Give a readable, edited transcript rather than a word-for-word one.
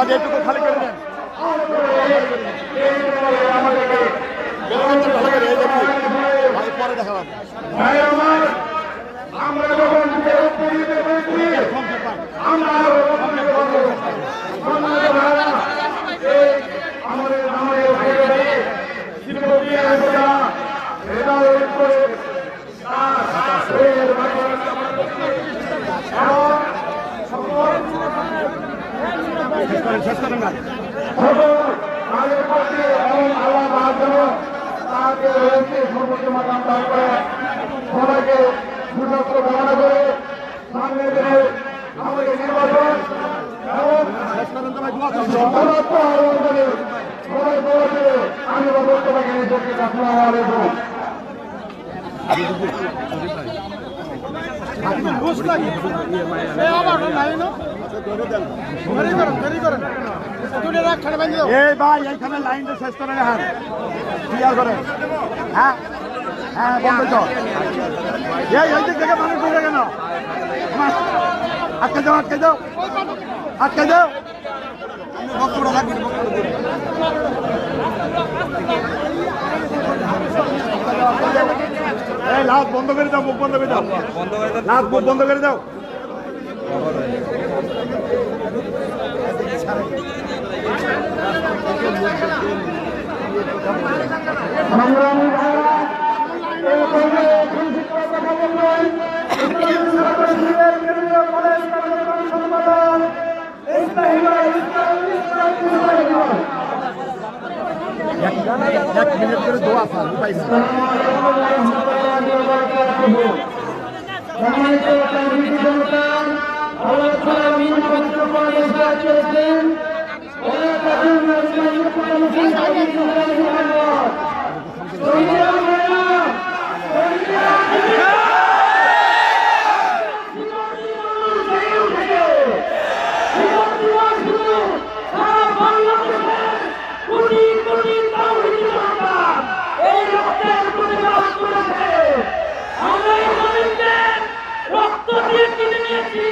খালি এইটুকু খালি করে দেন পরে দেখা যাবে আমরা যখন আমাদের শেষ করেন না সর্বোচ্চ মাকাম দান করে সবাইকে সুস্বাস্থ্য কামনা করে সামনে দিনে আমাদের নির্বাচন আমি বক্তব্যকে নিজেকে আসসালামু আলাইকুম এই ভাই এইখানে লাইনটা শেষ করে রাখান ক্লিয়ার করেন হ্যাঁ হ্যাঁ বন্ধ তো এই দিক থেকে মানুষ ঢুকে কেন আটকে যাও আটকে যাও আটকে যাও বক্তব্য রাখবেন এই লাভ বন্ধ করে দাও মুখ বন্ধ করে দাও লাভ মুখ বন্ধ করে দাও এক মিনিট করে দোয়া পাইছি রক্ত দিয়ে কিনে নিয়েছি